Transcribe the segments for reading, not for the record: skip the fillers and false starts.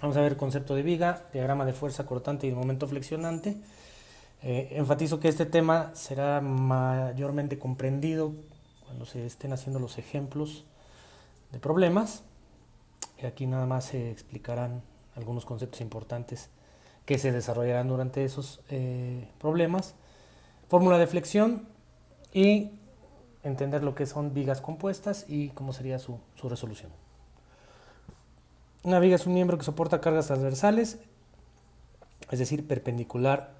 Vamos a ver el concepto de viga, diagrama de fuerza cortante y de momento flexionante. Enfatizo que este tema será mayormente comprendido cuando se estén haciendo los ejemplos de problemas. Y aquí nada más se explicarán algunos conceptos importantes que se desarrollarán durante esos problemas. Fórmula de flexión y entender lo que son vigas compuestas y cómo sería su resolución. Una viga es un miembro que soporta cargas transversales, es decir, perpendicular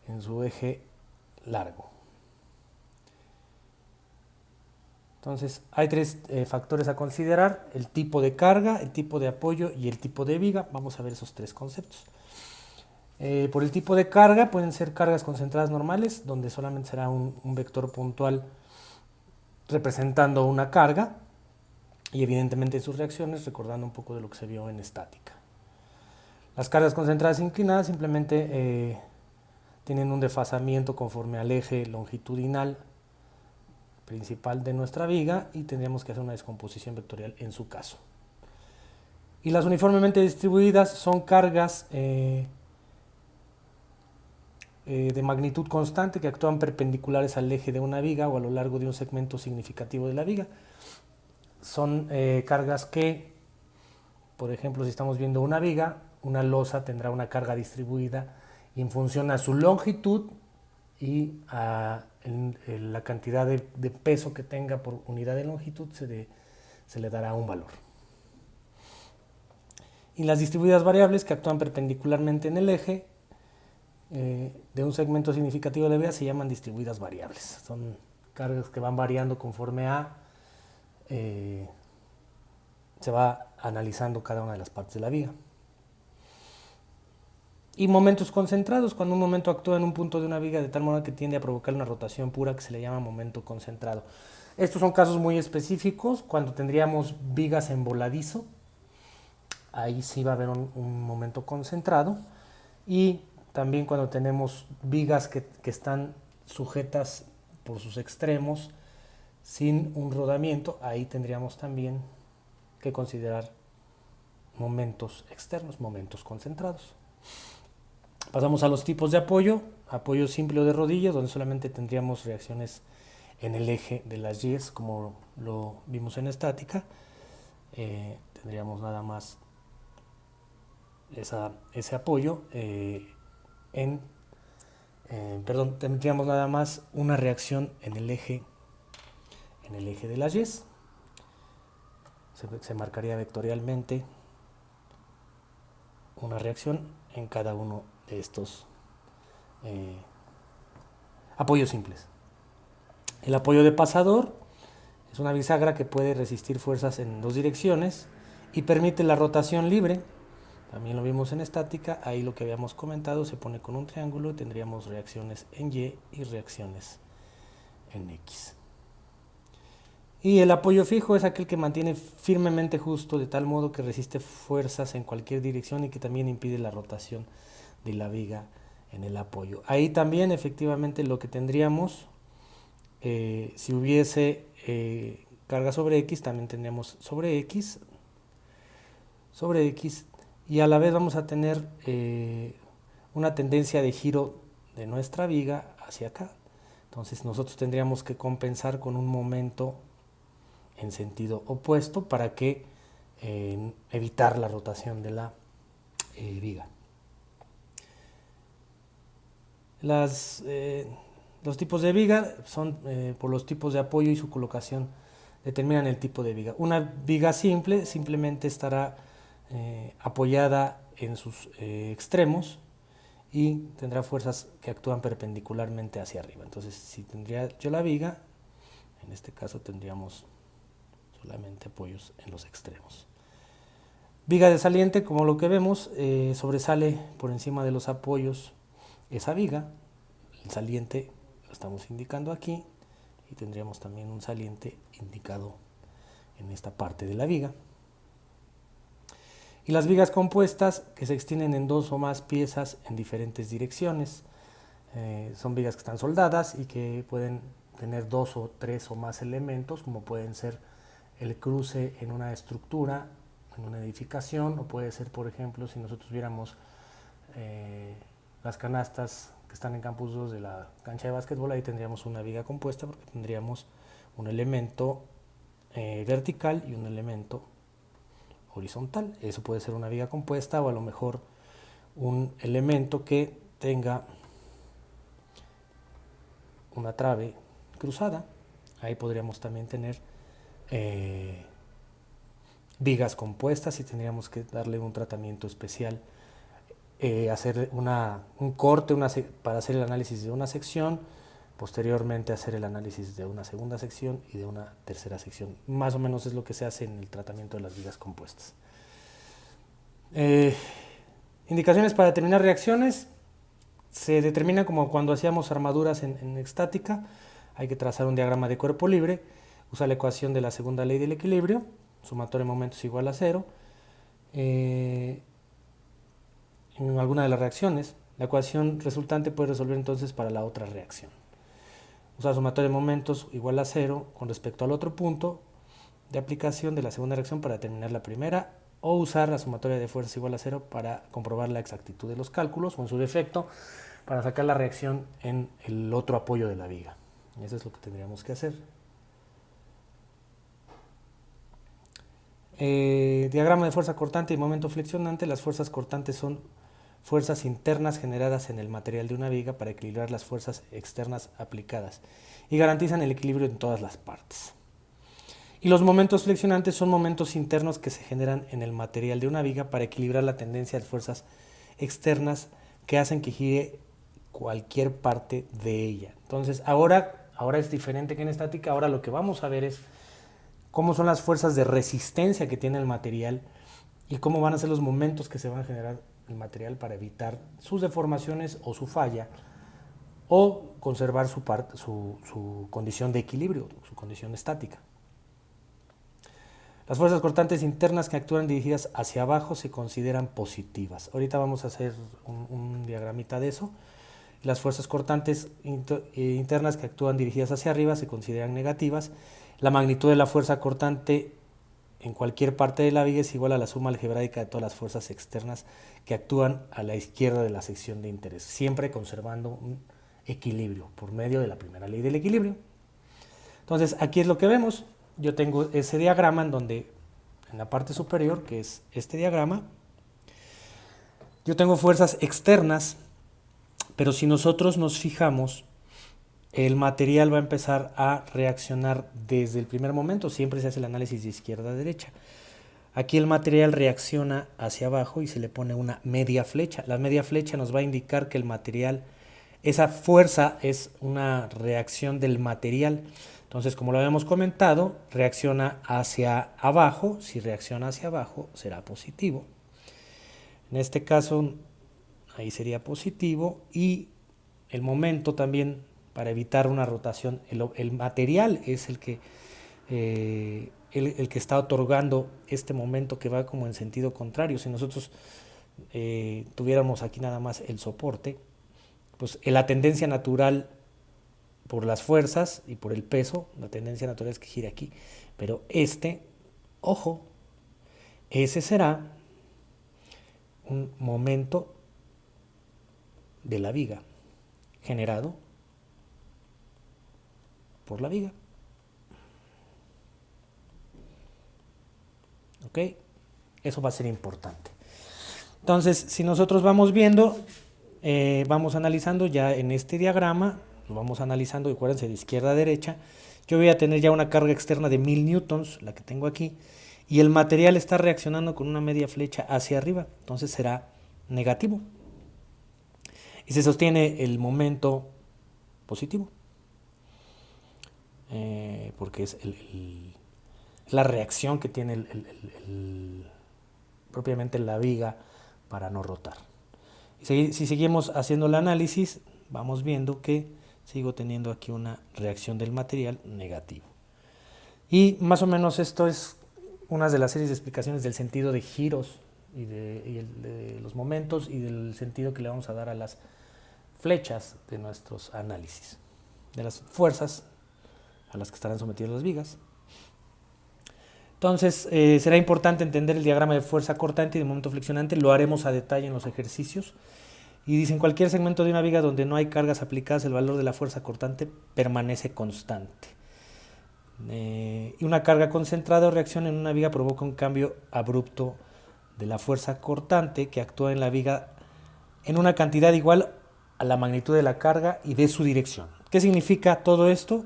en su eje largo. Entonces, hay tres factores a considerar: el tipo de carga, el tipo de apoyo y el tipo de viga. Vamos a ver esos tres conceptos. Por el tipo de carga, pueden ser cargas concentradas normales, donde solamente será un vector puntual representando una carga, y evidentemente sus reacciones, recordando un poco de lo que se vio en estática. Las cargas concentradas inclinadas simplemente tienen un desfasamiento conforme al eje longitudinal principal de nuestra viga y tendríamos que hacer una descomposición vectorial en su caso. Y las uniformemente distribuidas son cargas de magnitud constante que actúan perpendiculares al eje de una viga o a lo largo de un segmento significativo de la viga. Son cargas que, por ejemplo, si estamos viendo una viga, una losa tendrá una carga distribuida y en función a su longitud y a la cantidad de peso que tenga por unidad de longitud se le dará un valor. Y las distribuidas variables que actúan perpendicularmente en el eje de un segmento significativo de la viga se llaman distribuidas variables. Son cargas que van variando conforme a se va analizando cada una de las partes de la viga. Y momentos concentrados, cuando un momento actúa en un punto de una viga de tal modo que tiende a provocar una rotación pura que se le llama momento concentrado. Estos son casos muy específicos, cuando tendríamos vigas en voladizo, ahí sí va a haber un momento concentrado, y también cuando tenemos vigas que están sujetas por sus extremos sin un rodamiento, ahí tendríamos también que considerar momentos externos, momentos concentrados. Pasamos a los tipos de apoyo: apoyo simple o de rodillas, donde solamente tendríamos reacciones en el eje de las Ys, como lo vimos en estática. Tendríamos nada más ese apoyo tendríamos nada más una reacción en el eje de las Ys. Se marcaría vectorialmente una reacción en cada uno de estos apoyos simples. El apoyo de pasador es una bisagra que puede resistir fuerzas en dos direcciones y permite la rotación libre. También lo vimos en estática, ahí lo que habíamos comentado, se pone con un triángulo y tendríamos reacciones en Y y reacciones en X. Y el apoyo fijo es aquel que mantiene firmemente justo, de tal modo que resiste fuerzas en cualquier dirección y que también impide la rotación de la viga en el apoyo. Ahí también efectivamente lo que tendríamos, si hubiese carga sobre X, también tendríamos sobre X, y a la vez vamos a tener una tendencia de giro de nuestra viga hacia acá. Entonces nosotros tendríamos que compensar con un momento en sentido opuesto para que evitar la rotación de la viga. Los tipos de viga son por los tipos de apoyo y su colocación determinan el tipo de viga. Una viga simple simplemente estará apoyada en sus extremos y tendrá fuerzas que actúan perpendicularmente hacia arriba. Entonces, si tendría yo la viga, en este caso tendríamos solamente apoyos en los extremos. Viga desaliente, como lo que vemos, sobresale por encima de los apoyos esa viga. El saliente lo estamos indicando aquí y tendríamos también un saliente indicado en esta parte de la viga. Y las vigas compuestas, que se extienden en dos o más piezas en diferentes direcciones. Son vigas que están soldadas y que pueden tener dos o tres o más elementos, como pueden ser el cruce en una estructura en una edificación, o puede ser, por ejemplo, si nosotros viéramos las canastas que están en campus 2 de la cancha de básquetbol, ahí tendríamos una viga compuesta porque tendríamos un elemento vertical y un elemento horizontal. Eso puede ser una viga compuesta, o a lo mejor un elemento que tenga una trave cruzada. Ahí podríamos también tener vigas compuestas y tendríamos que darle un tratamiento especial, hacer un corte para hacer el análisis de una sección, posteriormente hacer el análisis de una segunda sección y de una tercera sección. Más o menos es lo que se hace en el tratamiento de las vigas compuestas. Indicaciones para determinar reacciones. Se determina como cuando hacíamos armaduras en estática. Hay que trazar un diagrama de cuerpo libre, usa la ecuación de la segunda ley del equilibrio, sumatorio de momentos igual a 0. En alguna de las reacciones, la ecuación resultante puede resolver entonces para la otra reacción. Usa sumatorio de momentos igual a 0 con respecto al otro punto de aplicación de la segunda reacción para determinar la primera, o usar la sumatoria de fuerzas igual a 0 para comprobar la exactitud de los cálculos, o en su defecto, para sacar la reacción en el otro apoyo de la viga. Eso es lo que tendríamos que hacer. Diagrama de fuerza cortante y momento flexionante. Las fuerzas cortantes son fuerzas internas generadas en el material de una viga para equilibrar las fuerzas externas aplicadas y garantizan el equilibrio en todas las partes. Y los momentos flexionantes son momentos internos que se generan en el material de una viga para equilibrar la tendencia de fuerzas externas que hacen que gire cualquier parte de ella. Entonces, ahora es diferente que en estática. Ahora lo que vamos a ver es cómo son las fuerzas de resistencia que tiene el material y cómo van a ser los momentos que se van a generar el material para evitar sus deformaciones o su falla, o conservar su condición de equilibrio, su condición estática. Las fuerzas cortantes internas que actúan dirigidas hacia abajo se consideran positivas. Ahorita vamos a hacer un diagramita de eso. Las fuerzas cortantes internas que actúan dirigidas hacia arriba se consideran negativas. La magnitud de la fuerza cortante en cualquier parte de la viga es igual a la suma algebraica de todas las fuerzas externas que actúan a la izquierda de la sección de interés, siempre conservando un equilibrio por medio de la primera ley del equilibrio. Entonces, aquí es lo que vemos. Yo tengo ese diagrama en donde, en la parte superior, que es este diagrama, yo tengo fuerzas externas, pero si nosotros nos fijamos, el material va a empezar a reaccionar desde el primer momento. Siempre se hace el análisis de izquierda a derecha. Aquí el material reacciona hacia abajo y se le pone una media flecha. La media flecha nos va a indicar que el material, esa fuerza es una reacción del material. Entonces, como lo habíamos comentado, reacciona hacia abajo. Si reacciona hacia abajo, será positivo. En este caso, ahí sería positivo. Y el momento también, para evitar una rotación, el material es el que está otorgando este momento que va como en sentido contrario. Si nosotros tuviéramos aquí nada más el soporte, pues la tendencia natural por las fuerzas y por el peso, la tendencia natural es que gire aquí, pero ojo, ese será un momento de la viga generado por la viga. ¿Ok? Eso va a ser importante. Entonces, si nosotros vamos viendo, vamos analizando ya en este diagrama, lo vamos analizando, acuérdense, de izquierda a derecha. Yo voy a tener ya una carga externa de 1000 newtons, la que tengo aquí, y el material está reaccionando con una media flecha hacia arriba, entonces será negativo. Y se sostiene el momento positivo, porque es la reacción que tiene propiamente la viga para no rotar. Si seguimos haciendo el análisis, vamos viendo que sigo teniendo aquí una reacción del material negativo. Y más o menos esto es una de las series de explicaciones del sentido de giros y de los momentos y del sentido que le vamos a dar a las flechas de nuestros análisis, de las fuerzas a las que estarán sometidas las vigas. Entonces, será importante entender el diagrama de fuerza cortante y de momento flexionante, lo haremos a detalle en los ejercicios. Y dice, en cualquier segmento de una viga donde no hay cargas aplicadas, el valor de la fuerza cortante permanece constante. Y una carga concentrada o reacción en una viga provoca un cambio abrupto de la fuerza cortante que actúa en la viga en una cantidad igual a la magnitud de la carga y de su dirección. ¿Qué significa todo esto?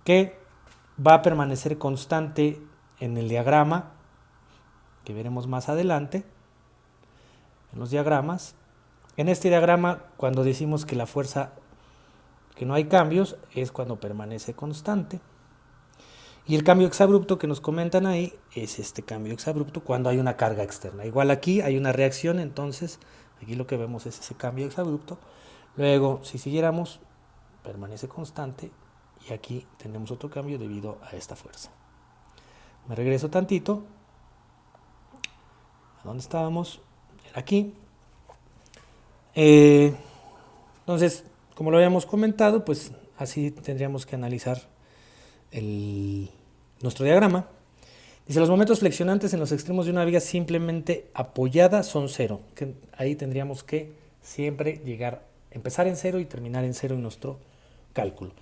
Que va a permanecer constante en el diagrama, que veremos más adelante, en los diagramas. En este diagrama, cuando decimos que la fuerza, que no hay cambios, es cuando permanece constante. Y el cambio exabrupto que nos comentan ahí es este cambio exabrupto cuando hay una carga externa. Igual aquí hay una reacción, entonces aquí lo que vemos es ese cambio exabrupto. Luego, si siguiéramos, permanece constante y aquí tenemos otro cambio debido a esta fuerza. Me regreso tantito. ¿A dónde estábamos? Aquí. Entonces, como lo habíamos comentado, pues así tendríamos que analizar nuestro diagrama. Dice, los momentos flexionantes en los extremos de una viga simplemente apoyada son cero. Ahí tendríamos que siempre empezar en cero y terminar en cero en nuestro cálculo.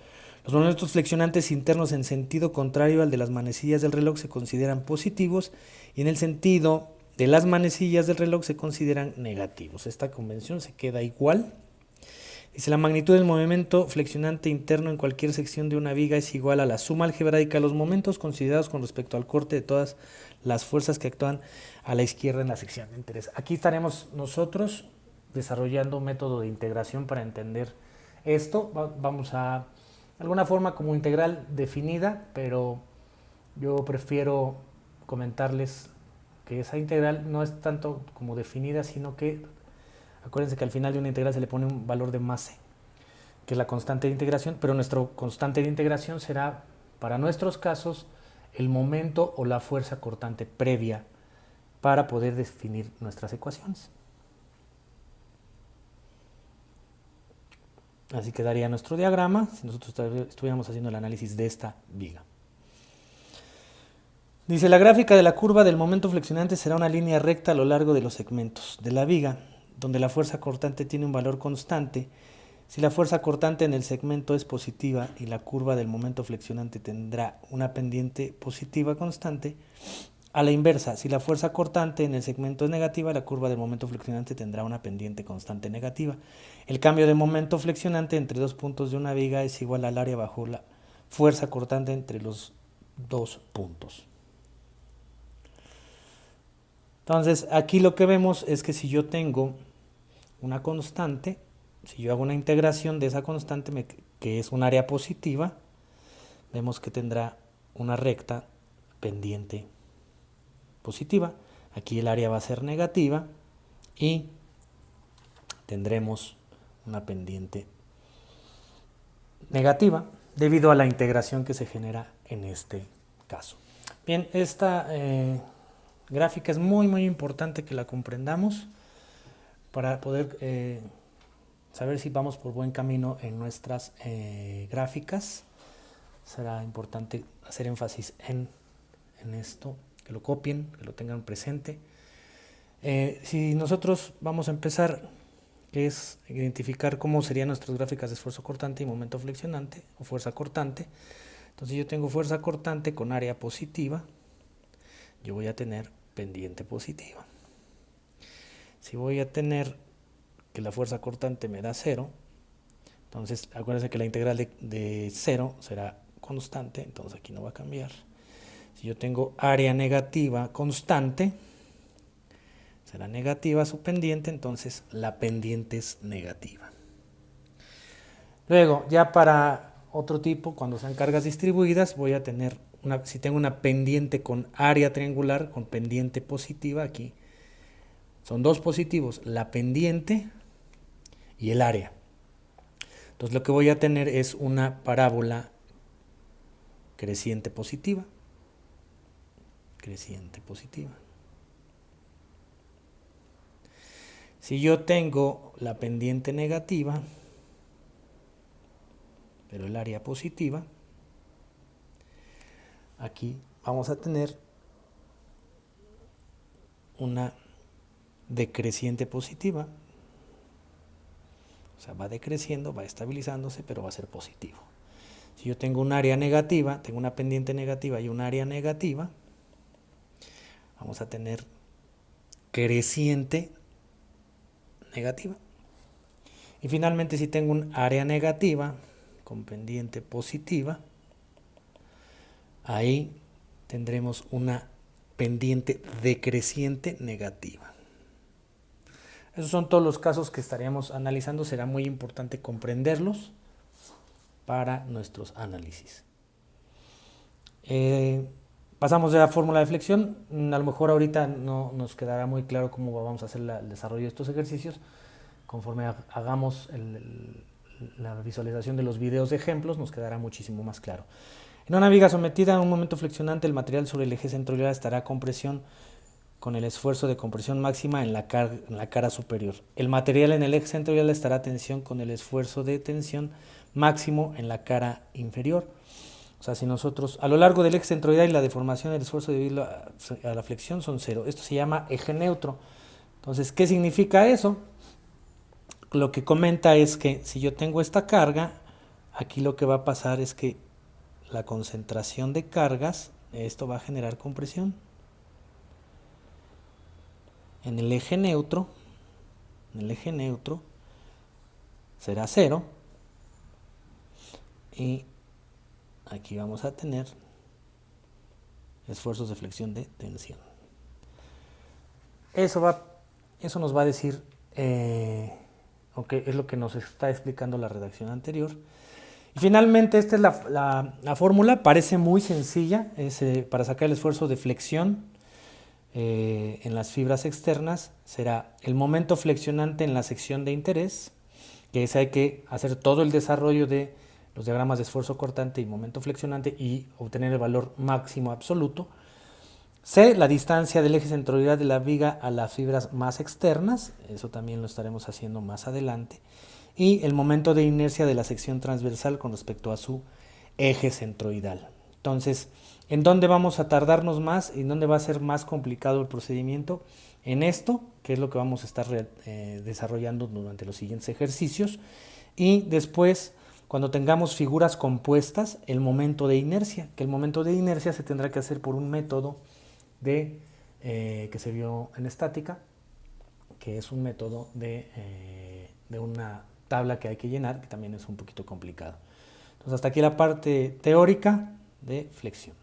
Los momentos flexionantes internos en sentido contrario al de las manecillas del reloj se consideran positivos y en el sentido de las manecillas del reloj se consideran negativos. Esta convención se queda igual. Dice, la magnitud del movimiento flexionante interno en cualquier sección de una viga es igual a la suma algebraica de los momentos considerados con respecto al corte de todas las fuerzas que actúan a la izquierda en la sección de interés. Aquí estaremos nosotros desarrollando un método de integración para entender esto. Vamos a alguna forma como integral definida, pero yo prefiero comentarles que esa integral no es tanto como definida, sino que acuérdense que al final de una integral se le pone un valor de más c, que es la constante de integración, pero nuestro constante de integración será, para nuestros casos, el momento o la fuerza cortante previa para poder definir nuestras ecuaciones. Así quedaría nuestro diagrama si nosotros estuviéramos haciendo el análisis de esta viga. Dice, la gráfica de la curva del momento flexionante será una línea recta a lo largo de los segmentos de la viga, donde la fuerza cortante tiene un valor constante. Si la fuerza cortante en el segmento es positiva y la curva del momento flexionante tendrá una pendiente positiva constante, a la inversa, si la fuerza cortante en el segmento es negativa, la curva del momento flexionante tendrá una pendiente constante negativa. El cambio de momento flexionante entre dos puntos de una viga es igual al área bajo la fuerza cortante entre los dos puntos. Entonces, aquí lo que vemos es que si yo tengo una constante, si yo hago una integración de esa constante, que es un área positiva, vemos que tendrá una recta pendiente positiva. Aquí el área va a ser negativa y tendremos una pendiente negativa debido a la integración que se genera en este caso. Bien, esta gráfica es muy importante que la comprendamos para poder saber si vamos por buen camino en nuestras gráficas. Será importante hacer énfasis en esto, que lo copien, que lo tengan presente. Si nosotros vamos a empezar, que es identificar cómo serían nuestras gráficas de esfuerzo cortante y momento flexionante o fuerza cortante. Entonces yo tengo fuerza cortante con área positiva, yo voy a tener pendiente positiva. Si voy a tener que la fuerza cortante me da 0, entonces acuérdense que la integral de 0 será constante, entonces aquí no va a cambiar. Si yo tengo área negativa constante, será negativa su pendiente, entonces la pendiente es negativa. Luego, ya para otro tipo, cuando sean cargas distribuidas, voy a tener, si tengo una pendiente con área triangular, con pendiente positiva, aquí son dos positivos, la pendiente y el área. Entonces lo que voy a tener es una parábola creciente positiva. Creciente positiva. Si yo tengo la pendiente negativa, pero el área positiva, aquí vamos a tener una decreciente positiva. O sea, va decreciendo, va estabilizándose, pero va a ser positivo. Si yo tengo un área negativa, tengo una pendiente negativa y un área negativa, vamos a tener creciente negativa. Y finalmente, si tengo un área negativa con pendiente positiva, ahí tendremos una pendiente decreciente negativa. Esos son todos los casos que estaríamos analizando. Será muy importante comprenderlos para nuestros análisis. Pasamos de la fórmula de flexión. A lo mejor ahorita no nos quedará muy claro cómo vamos a hacer el desarrollo de estos ejercicios. Conforme hagamos la visualización de los videos de ejemplos, nos quedará muchísimo más claro. En una viga sometida a un momento flexionante, el material sobre el eje centroidal estará a compresión con el esfuerzo de compresión máxima en la cara superior. El material en el eje centroidal estará a tensión con el esfuerzo de tensión máximo en la cara inferior. O sea, si nosotros, a lo largo del eje centroidal, la deformación del esfuerzo debido a la flexión son cero. Esto se llama eje neutro. Entonces, ¿qué significa eso? Lo que comenta es que si yo tengo esta carga, aquí lo que va a pasar es que la concentración de cargas, esto va a generar compresión. En el eje neutro será cero y aquí vamos a tener esfuerzos de flexión de tensión. Eso nos va a decir, es lo que nos está explicando la redacción anterior. Y finalmente, esta es la fórmula, parece muy sencilla, para sacar el esfuerzo de flexión en las fibras externas, será el momento flexionante en la sección de interés, que es hay que hacer todo el desarrollo de los diagramas de esfuerzo cortante y momento flexionante y obtener el valor máximo absoluto. C, la distancia del eje centroidal de la viga a las fibras más externas, eso también lo estaremos haciendo más adelante. Y el momento de inercia de la sección transversal con respecto a su eje centroidal. Entonces, ¿en dónde vamos a tardarnos más y en dónde va a ser más complicado el procedimiento? En esto, que es lo que vamos a estar desarrollando durante los siguientes ejercicios. Y después, cuando tengamos figuras compuestas, el momento de inercia, que el momento de inercia se tendrá que hacer por un método que se vio en estática, que es un método de una tabla que hay que llenar, que también es un poquito complicado. Entonces, hasta aquí la parte teórica de flexión.